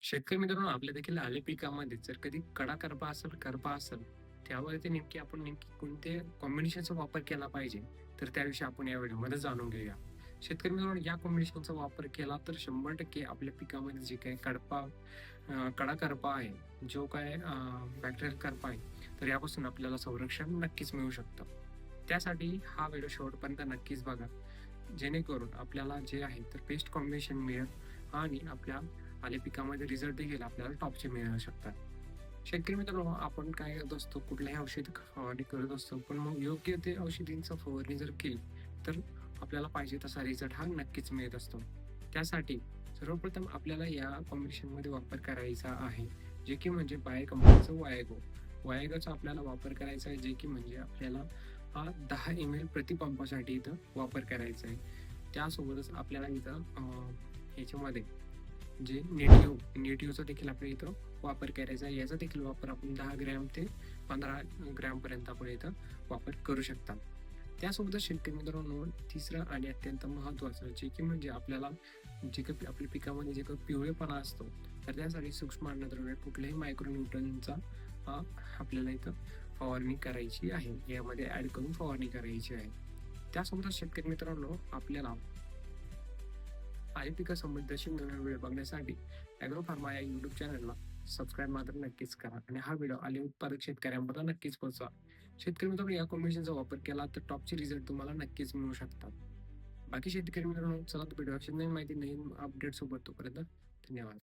शेतकरी मित्रांनो, आपल्या देखील आले पिकामध्ये जर कधी कडा करपा असेल, त्यावरती नेमकी कोणत्या कॉम्बिनेशनचा वापर केला पाहिजे, तर त्याविषयी आपण या व्हिडिओमध्ये जाणून घेऊया. शेतकरी मित्रांनो, या कॉम्बिनेशनचा वापर केला तर 100% आपल्या पिकामध्ये जे काही कडा करपा आहे, जो काय बॅक्टेरियल करपा आहे, तर यापासून आपल्याला संरक्षण नक्कीच मिळू शकतं. त्यासाठी हा व्हिडिओ शेवटपर्यंत नक्कीच बघा. जेणेकरून आपल्याला जे आहे तर बेस्ट कॉम्बिनेशन मिळेल आणि आपल्या आले पिकामध्ये रिझल्ट देखील आपल्याला टॉपचे मिळू शकतात. शेतकरी मित्रांनो, आपण काय करत असतो, कुठल्याही औषध फवारणी करत असतो, पण मग योग्य ते औषधींचा फवारणी जर केली, तर आपल्याला पाहिजे तसा रिझल्ट हा नक्कीच मिळत असतो. त्यासाठी सर्वप्रथम आपल्याला या कॉम्बिनेशनमध्ये वापर करायचा आहे, जे की म्हणजे बाहेर कंपनीचं वायगो. वायगोचा आपल्याला वापर करायचा आहे, जे की म्हणजे आपल्याला 10 ml प्रति पंपासाठी इथं वापर करायचा आहे. त्यासोबतच आपल्याला इथं ह्याच्यामध्ये जे नेटिव्हचा देखील आपल्या इथं वापर करायचा आहे. याचा देखील वापर आपण 10 ग्रॅम ते 15 ग्रॅमपर्यंत आपण इथं वापर करू शकता. त्यासोबतच शेतकरी मित्रांनो, तिसरं आणि अत्यंत महत्त्वाचं जे की म्हणजे आपल्याला जे काही आपल्या पिकामध्ये जे काही पिवळेपणा असतो, तर त्यासाठी सूक्ष्म अन्नद्रव्य कुठल्याही मायक्रोन्यूट्रनचा आपल्याला इथं फवारणी करायची आहे. यामध्ये ॲड करून फवारणी करायची आहे. त्यासोबतच शेतकरी मित्रांनो, आपल्याला पिकासंबंधीची नवीन व्हिडिओ बघण्यासाठी ॲग्रो फार्मा या यूट्यूब चॅनलला सबस्क्राईब मात्र नक्कीच करा आणि हा व्हिडिओ आले उत्पादक शेतकऱ्यांपर्यंत नक्कीच पोहोचवा. शेतकरी मित्रांनो, या कॉम्बिनेशनचा वापर केला तर टॉपचे रिझल्ट तुम्हाला नक्कीच मिळू शकतात. बाकी शेतकरी मित्रांनो, चला तर व्हिडिओ अशी नवीन माहिती, नवीन अपडेट सोबत तोपर्यंत धन्यवाद.